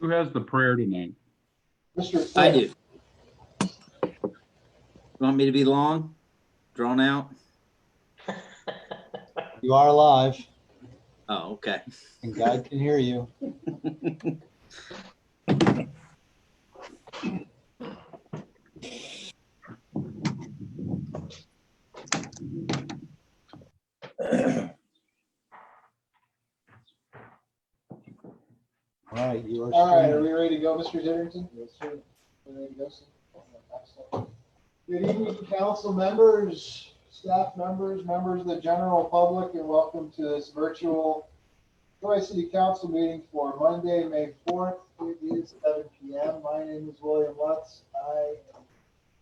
Who has the prayer tonight? Mr. I do. You want me to be long, drawn out? You are live, Oh, okay. and God can hear you. All right, you are. All right, are we ready to go, Mr. Titterton? Yes, sir. We're ready to go, sir. Excellent. Good evening, council members, staff members, members of the general public, and welcome to this virtual Troy City Council meeting for Monday, May 4th. It is 7 p.m. My name is William Lutz. I am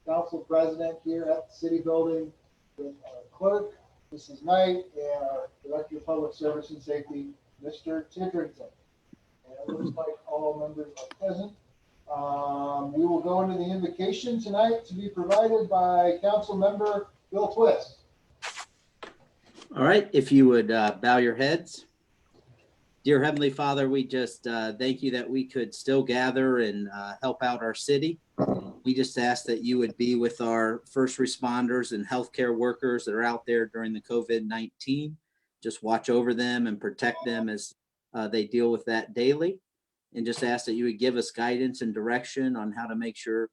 council president here at the city building with our clerk, Mrs. Knight, and our director of public service and safety, Mr. Titterton. And it looks like all members are present. We will go into the invocation tonight to be provided by council member Bill Twist. All right, if you would bow your heads. Dear Heavenly Father, we just thank you that we could still gather and help out our city. We just ask that you would be with our first responders and healthcare workers that are out there during the COVID-19. Just watch over them and protect them as they deal with that daily. And just ask that you would give us guidance and direction on how to make sure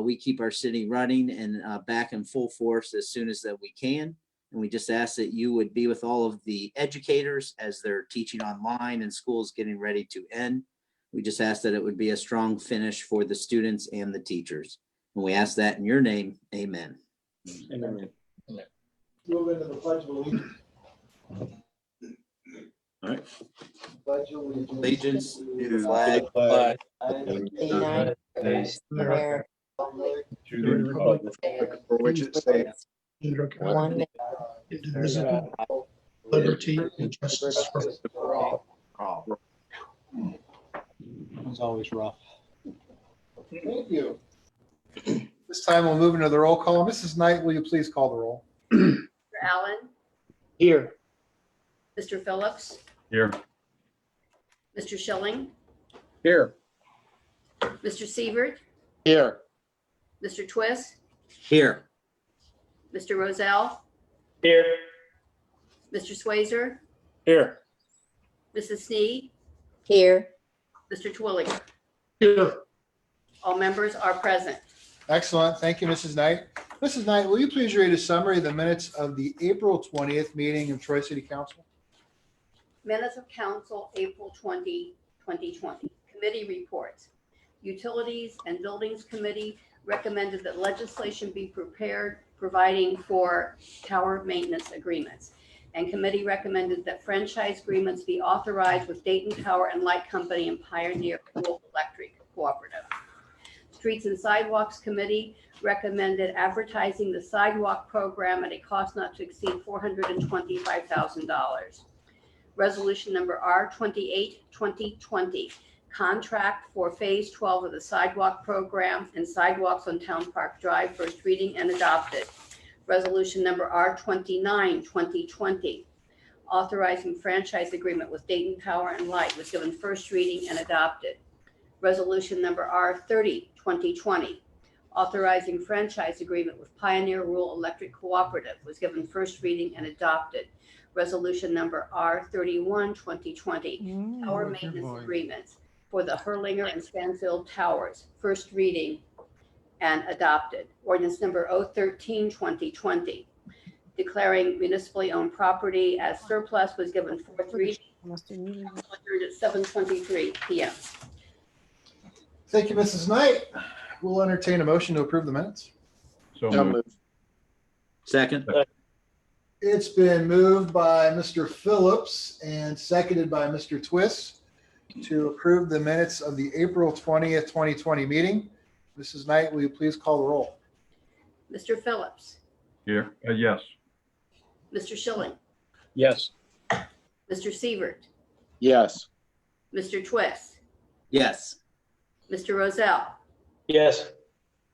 we keep our city running and back in full force as soon as that we can. And we just ask that you would be with all of the educators as they're teaching online and schools getting ready to end. We just ask that it would be a strong finish for the students and the teachers. And we ask that in your name, amen. Amen. Move into the Pledge of Allegiance. All right. Pledge of Allegiance to the Flag flag of the United States of America, to the republic for which it stands, one nation, indivisible, liberty and justice for all. It's always rough. Thank you. This time we'll move into the roll call. Mrs. Knight, will you please call the roll? Mr. Allen, Here. Mr. Phillips, Here. Mr. Schilling, Here. Mr. Sievert, Here. Mr. Twist, here. Mr. Rozell, Here. Mr. Swayzer, Here. Mrs. Sneed, here, Mr. Twilliger. Here. All members are present. Excellent. Thank you, Mrs. Knight. Mrs. Knight, will you please read a summary of the minutes of the April 20th meeting of Troy City Council? Minutes of Council, April 20, 2020. Committee reports. Utilities and Buildings Committee recommended that legislation be prepared providing for tower maintenance agreements. And committee recommended that franchise agreements be authorized with Dayton Power and Light Company and Pioneer Rural Electric Cooperative. Streets and Sidewalks Committee recommended advertising the sidewalk program at a cost not to exceed $425,000. Resolution number R28, 2020, contract for phase 12 of the sidewalk program and sidewalks on Town Park Drive, first reading and adopted. Resolution number R29, 2020, authorizing franchise agreement with Dayton Power and Light, was given first reading and adopted. Resolution number R30, 2020, authorizing franchise agreement with Pioneer Rural Electric Cooperative, was given first reading and adopted. Resolution number R31, 2020, tower maintenance agreements for the Hurlinger and Stanfield Towers, first reading and adopted. Ordinance number 013, 2020, declaring municipally owned property as surplus, was given fourth reading at 7:23 p.m. Thank you, Mrs. Knight. We'll entertain a motion to approve the minutes. So So moved. moved. Second. It's been moved by Mr. Phillips and seconded by Mr. Twist to approve the minutes of the April 20th, 2020 meeting. Mrs. Knight, will you please call the roll? Mr. Phillips, Here. Yes. Mr. Schilling, Yes. Mr. Sievert, Yes. Mr. Twist, Yes. Mr. Rozell, Yes.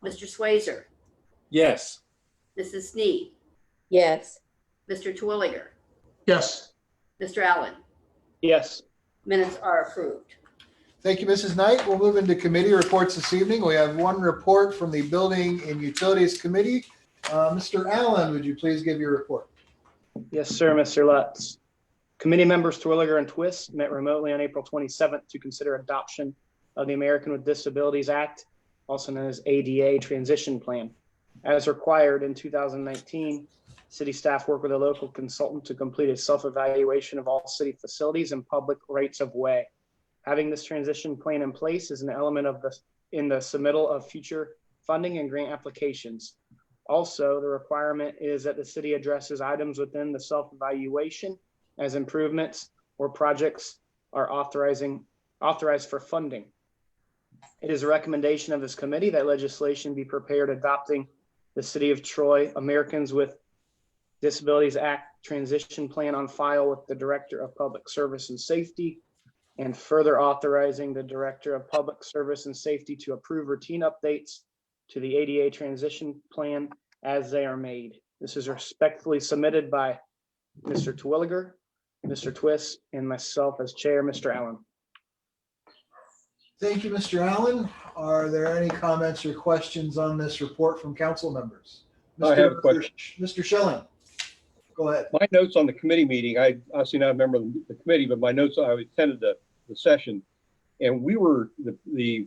Mr. Swayzer, Yes. Mrs. Sneed, yes, Mr. Twilliger, Yes. Mr. Allen. Yes. Minutes are approved. Thank you, Mrs. Knight. We'll move into committee reports this evening. We have one report from the Building and Utilities Committee. Mr. Allen, would you please give your report? Yes, sir, Mr. Lutz. Committee members Twilliger and Twist met remotely on April 27th to consider adoption of the American with Disabilities Act, also known as ADA Transition Plan. As required in 2019, city staff worked with a local consultant to complete a self-evaluation of all city facilities and public rights of way. Having this transition plan in place is an element of the submittal of future funding and grant applications. Also, the requirement is that the city addresses items within the self-evaluation as improvements or projects are authorized for funding. It is a recommendation of this committee that legislation be prepared adopting the City of Troy Americans with Disabilities Act transition plan on file with the Director of Public Service and Safety, and further authorizing the Director of Public Service and Safety to approve routine updates to the ADA transition plan as they are made. This is respectfully submitted by Mr. Twilliger, Mr. Twist, and myself as chair, Mr. Allen. Thank you, Mr. Allen. Are there any comments or questions on this report from council members? I have a question. Mr. Schilling, go ahead. My notes on the committee meeting, I obviously not a member of the committee, but my notes, I attended the session, and we were, the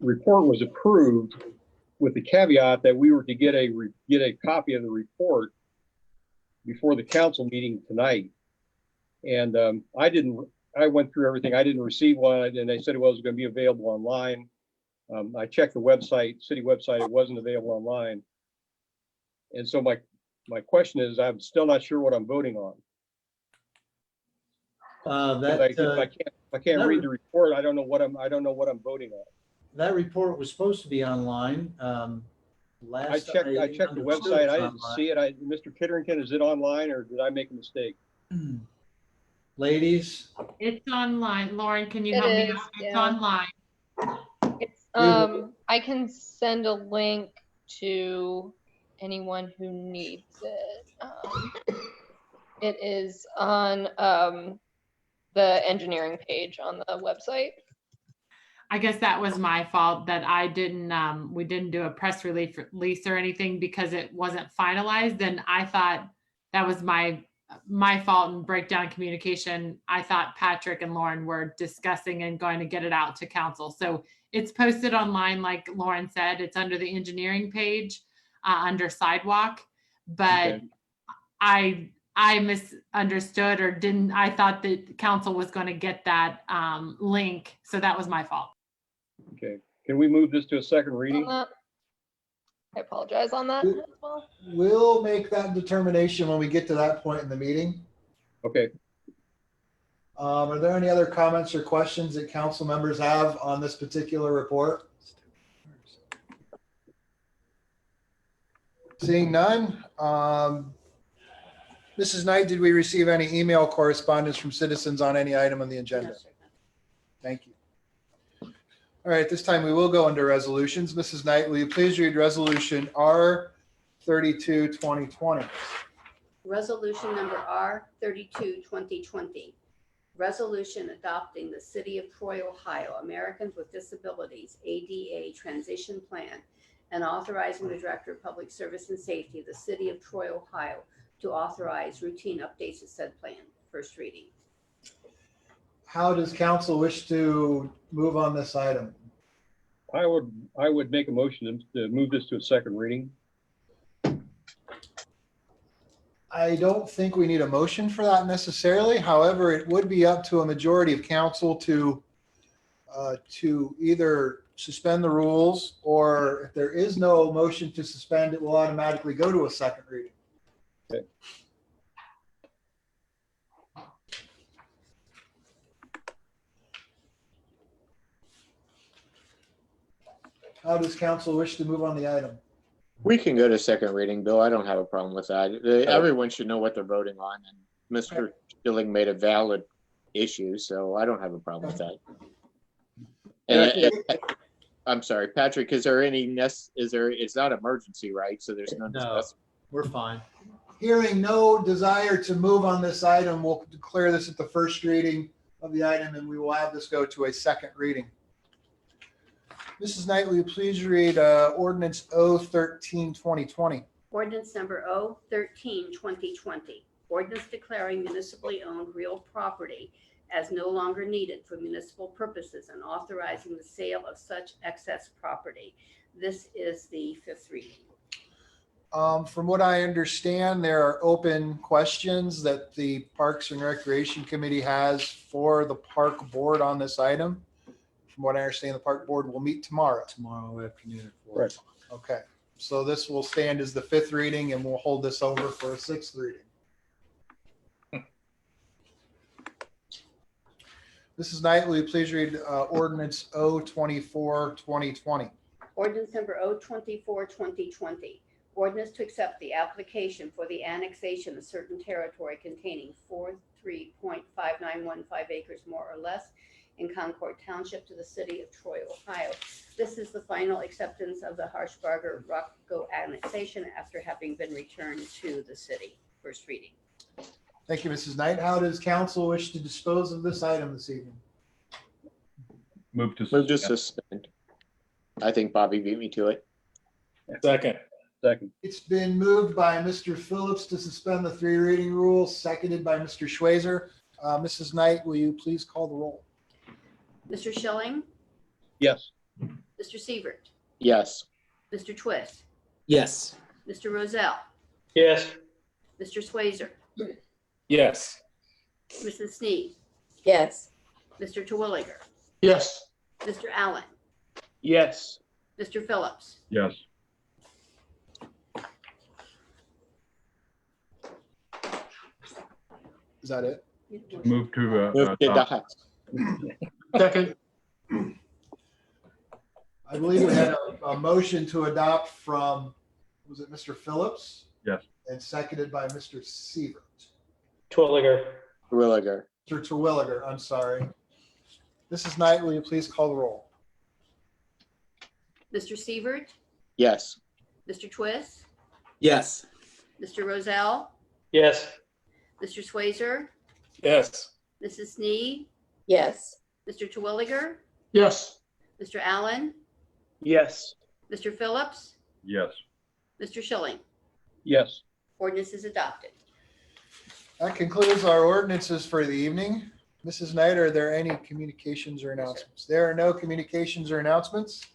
report was approved with the caveat that we were to get a copy of the report before the council meeting tonight. And I went through everything. I didn't receive one, and they said it was going to be available online. I checked the website, city website, it wasn't available online. And so my question is, I'm still not sure what I'm voting on. If I can't read the report, I don't know what I'm voting on. That report was supposed to be online. I checked the website. I didn't see it. Mr. Kitterington, is it online or did I make a mistake? Ladies, It's online. Lauren, can you help me out? It's online. It's I can send a link to anyone who needs it. It is on the engineering page on the website. I guess that was my fault that I didn't, we didn't do a press release or anything because it wasn't finalized. And I thought that was my fault and breakdown in communication. I thought Patrick and Lauren were discussing and going to get it out to council. So it's posted online, like Lauren said. It's under the engineering page under sidewalk, but okay. I misunderstood or didn't. I thought that council was going to get that link. So that was my fault. Okay. Can we move this to a second reading? I apologize on that as well. We'll make that determination when we get to that point in the meeting. Okay. Are there any other comments or questions that council members have on this particular report? Seeing none. Mrs. Knight, did we receive any email correspondence from citizens on any item on the agenda? No, sir. Thank you. All right, this time we will go into resolutions. Mrs. Knight, will you please read resolution R32, 2020? Resolution number R32, 2020. Resolution adopting the City of Troy, Ohio Americans with Disabilities ADA Transition Plan and authorizing the Director of Public Service and Safety of the City of Troy, Ohio to authorize routine updates to said plan. First reading. How does council wish to move on this item? I would make a motion to move this to a second reading. I don't think we need a motion for that necessarily. However, it would be up to a majority of council to either suspend the rules, or if there is no motion to suspend, it will automatically go to a second reading. Okay. How does council wish to move on the item? We can go to second reading, Bill. I don't have a problem with that. Everyone should know what they're voting on, and Mr. Schilling made a valid issue, so I don't have a problem with that. And I'm sorry, Patrick, is there any it's not emergency, right? So there's no discussion. we're fine. Hearing no desire to move on this item, we'll declare this at the first reading of the item, and we will have this go to a second reading. Mrs. Knight, will you please read ordinance 013-2020? Ordinance number 013-2020. Ordinance declaring municipally owned real property as no longer needed for municipal purposes and authorizing the sale of such excess property. This is the fifth reading. From what I understand, there are open questions that the Parks and Recreation Committee has for the park board on this item. From what I understand, the park board will meet tomorrow. Tomorrow afternoon at 4 Right. Okay, so this will stand as the fifth reading and we'll hold this over for a sixth reading. Mrs. Knight, will you please read ordinance 024-2020? Ordinance number 024-2020. Ordinance to accept the application for the annexation of certain territory containing 43.5915 acres more or less in Concord Township to the city of Troy, Ohio. This is the final acceptance of the Harshbarger-Rocco annexation after having been returned to the city. First reading. Thank you, Mrs. Knight. How does council wish to dispose of this item this evening? Move to suspend. I think Bobby beat me to it. Second. It's been moved by Mr. Phillips to suspend the three reading rule, seconded by Mr. Schweizer. Mrs. Knight, will you please call the roll? Mr. Schilling, Yes. Mr. Sievert, Yes. Mr. Twist, Yes. Mr. Rozell, Yes. Mr. Swayzer, Yes. Mrs. Sneed, yes, Mr. Terwilliger, Yes. Mr. Allen, Yes. Mr. Phillips, Yes. Is that it? Move to Move to adopt. Second. I believe we had a motion to adopt from, was it Mr. Phillips? Yes. And seconded by Mr. Sievert. Twilliger. Terwilliger. Mr. Terwilliger, I'm sorry. Mrs. Knight, will you please call the roll? Mr. Sievert, Yes. Mr. Twist, Yes. Mr. Rozell, Yes. Mr. Swayzer, Yes. Mrs. Sneed, yes, Mr. Terwilliger, Yes. Mr. Allen, Yes. Mr. Phillips, Yes. Mr. Schilling. Yes. Ordinance is adopted. That concludes our ordinances for the evening. Mrs. Knight, are there any communications or announcements? There are no communications or announcements.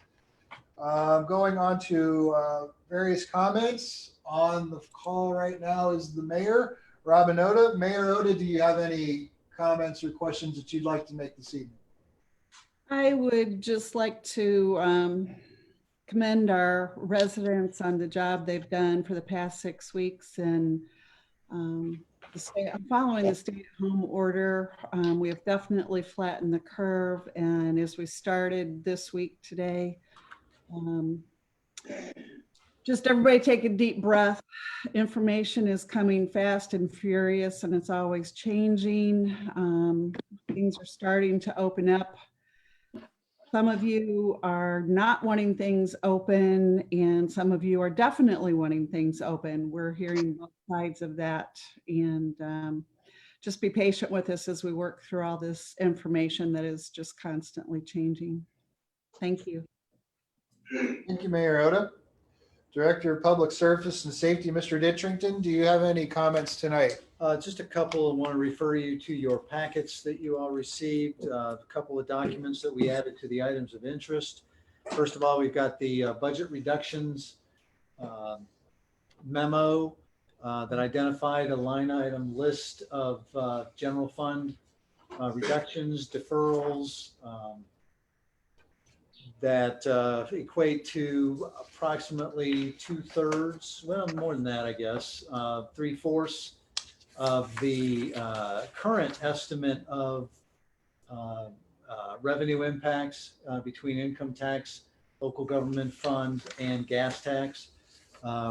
Going on to various comments. On the call right now is the mayor, Robin Oda. Mayor Oda, do you have any comments or questions that you'd like to make this evening? I would just like to commend our residents on the job they've done for the past 6 weeks and following the stay-at-home order. We have definitely flattened the curve, and as we started this week today, just everybody take a deep breath. Information is coming fast and furious, and it's always changing. Things are starting to open up. Some of you are not wanting things open, and some of you are definitely wanting things open. We're hearing both sides of that, and just be patient with us as we work through all this information that is just constantly changing. Thank you. Thank you, Mayor Oda. Director of Public Service and Safety, Mr. Ditrington, do you have any comments tonight? Just a couple. I want to refer you to your packets that you all received, a couple of documents that we added to the items of interest. First of all, we've got the budget reductions memo that identified a line item list of general fund reductions, deferrals, that equate to approximately 2/3, well, more than that, I guess, 3/4 of the current estimate of revenue impacts between income tax, local government fund, and gas tax.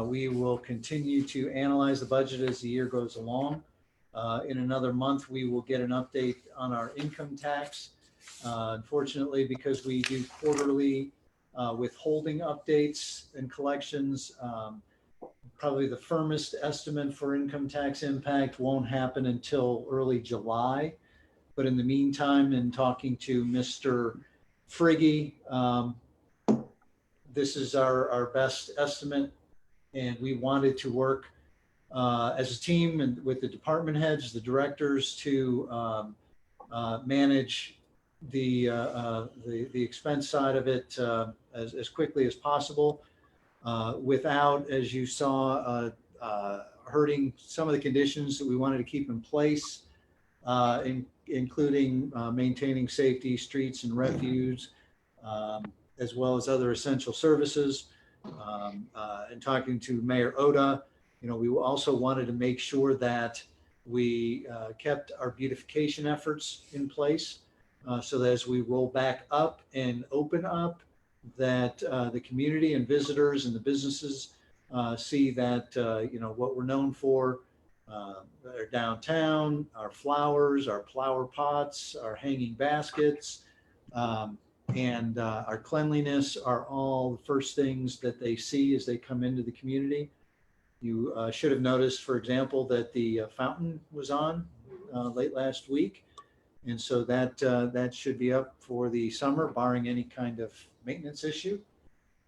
We will continue to analyze the budget as the year goes along. In another month, we will get an update on our income tax. Unfortunately, because we do quarterly withholding updates and collections, probably the firmest estimate for income tax impact won't happen until early July. But in the meantime, in talking to Mr. Friggy, this is our best estimate. And we wanted to work as a team and with the department heads, the directors, to manage the expense side of it as quickly as possible, without, as you saw, hurting some of the conditions that we wanted to keep in place, including maintaining safety, streets and refuse, as well as other essential services. And talking to Mayor Oda, we also wanted to make sure that we kept our beautification efforts in place, so that as we roll back up and open up, that the community and visitors and the businesses see that, what we're known for, our downtown, our flowers, our flower pots, our hanging baskets, and our cleanliness are all the first things that they see as they come into the community. You should have noticed, for example, that the fountain was on late last week. And so that should be up for the summer, barring any kind of maintenance issue.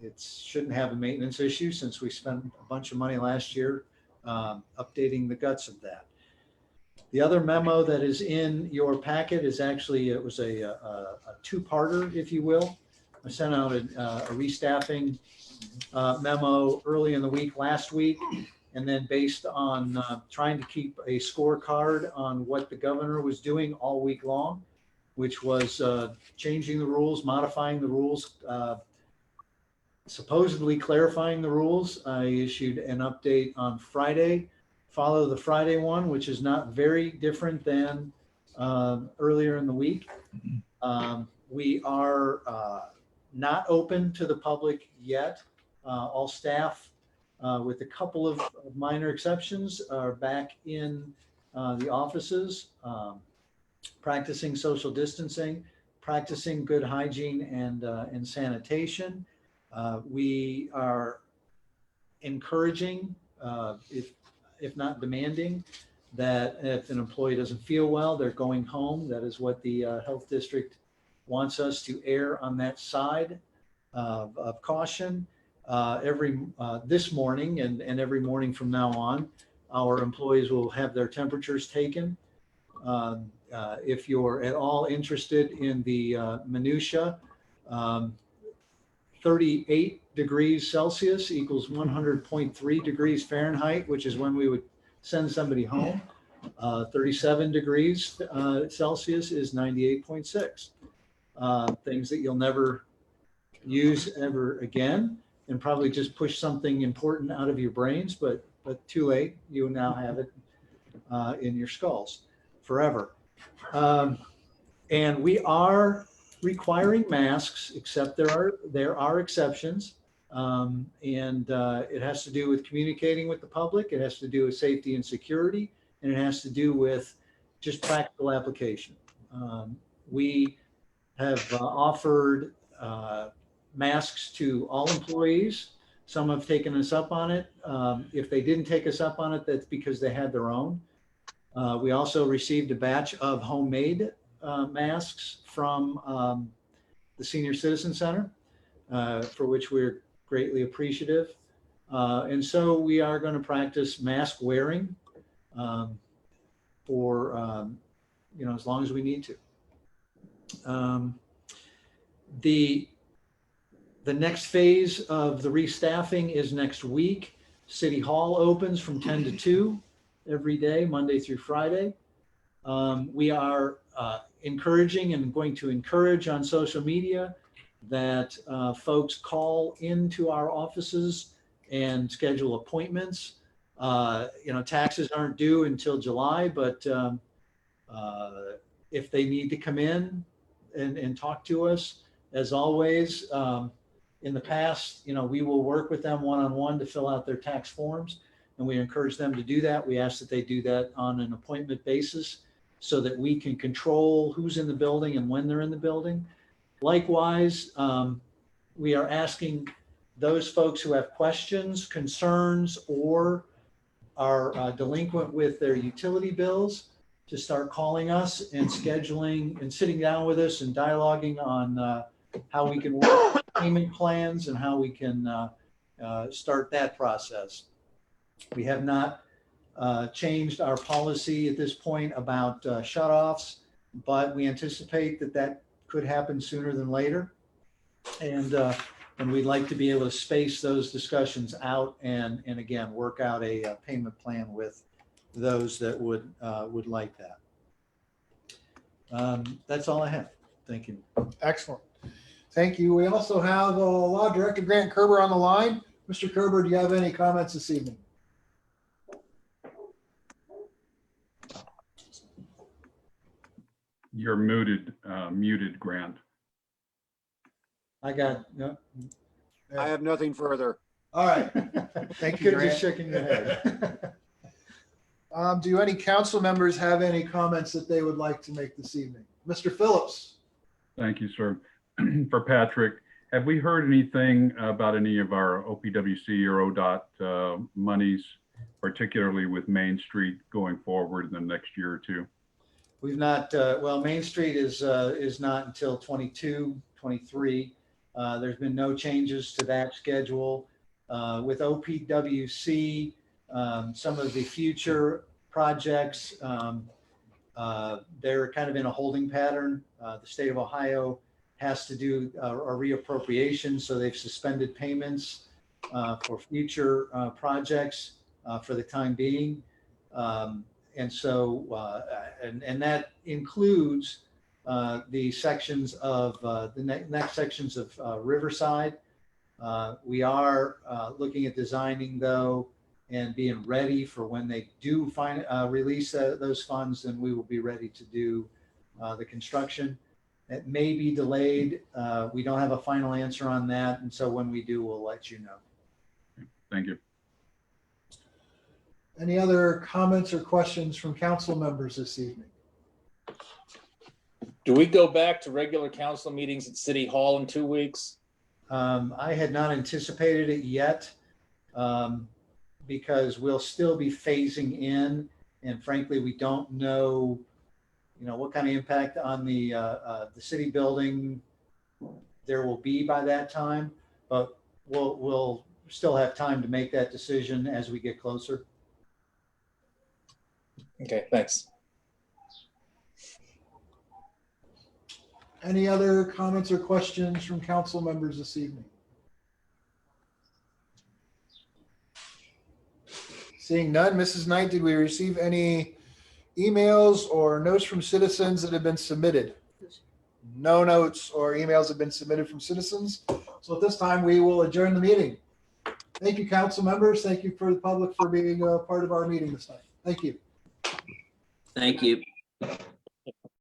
It shouldn't have a maintenance issue since we spent a bunch of money last year updating the guts of that. The other memo that is in your packet is actually, it was a two-parter, if you will. I sent out a restaffing memo early in the week last week, and then based on trying to keep a scorecard on what the governor was doing all week long, which was changing the rules, modifying the rules, supposedly clarifying the rules. I issued an update on Friday. Follow the Friday one, which is not very different than earlier in the week. We are not open to the public yet. All staff, with a couple of minor exceptions, are back in the offices, practicing social distancing, practicing good hygiene and sanitation. We are encouraging, if not demanding, that if an employee doesn't feel well, they're going home. That is what the health district wants us to err on, that side of caution. This morning and every morning from now on, our employees will have their temperatures taken. If you're at all interested in the minutia, 38 degrees Celsius equals 100.3 degrees Fahrenheit, which is when we would send somebody home. 37 degrees Celsius is 98.6. Things that you'll never use ever again, and probably just push something important out of your brains, but too late. You now have it in your skulls forever. And we are requiring masks, except there are exceptions. And it has to do with communicating with the public. It has to do with safety and security, and it has to do with just practical application. We have offered masks to all employees. Some have taken us up on it. If they didn't take us up on it, that's because they had their own. We also received a batch of homemade masks from the Senior Citizen Center, for which we're greatly appreciative. And so we are going to practice mask wearing for as long as we need to. The next phase of the restaffing is next week. City Hall opens from 10 to 2 every day, Monday through Friday. We are encouraging and going to encourage on social media that folks call into our offices and schedule appointments. Taxes aren't due until July, but if they need to come in and talk to us, as always, in the past, we will work with them one-on-one to fill out their tax forms, and we encourage them to do that. We ask that they do that on an appointment basis so that we can control who's in the building and when they're in the building. Likewise, we are asking those folks who have questions, concerns, or are delinquent with their utility bills to start calling us and scheduling and sitting down with us and dialoguing on how we can work payment plans and how we can start that process. We have not changed our policy at this point about shutoffs, but we anticipate that that could happen sooner than later. And we'd like to be able to space those discussions out and again, work out a payment plan with those that would like that. That's all I have. Thank you. Excellent. Thank you. We also have Law Director Grant Kerber on the line. Mr. Kerber, do you have any comments this evening? You're muted, Grant. I got, no. I have nothing further. All right. Thank you, Could have Grant. just shaken your head. Do any council members have any comments that they would like to make this evening? Mr. Phillips. Thank you, sir. For Patrick, have we heard anything about any of our OPWC or ODOT monies, particularly with Main Street going forward in the next year or two? We've not, well, Main Street is not until 22, 23. There's been no changes to that schedule. With OPWC, some of the future projects, they're kind of in a holding pattern. The state of Ohio has to do a reappropriation, so they've suspended payments for future projects for the time being. And so, and that includes the sections of the next sections of Riverside. We are looking at designing though and being ready for when they do release those funds, then we will be ready to do the construction. It may be delayed. We don't have a final answer on that. And so when we do, we'll let you know. Thank you. Any other comments or questions from council members this evening? Do we go back to regular council meetings at City Hall in 2 weeks? I had not anticipated it yet because we'll still be phasing in. And frankly, we don't know, what kind of impact on the city building there will be by that time, but we'll still have time to make that decision as we get closer. Okay, thanks. Any other comments or questions from council members this evening? Seeing none, Mrs. Knight, did we receive any emails or notes from citizens that have been submitted? No notes or emails have been submitted from citizens. So at this time, we will adjourn the meeting. Thank you, council members. Thank you for the public for being a part of our meeting this night. Thank you. Thank you.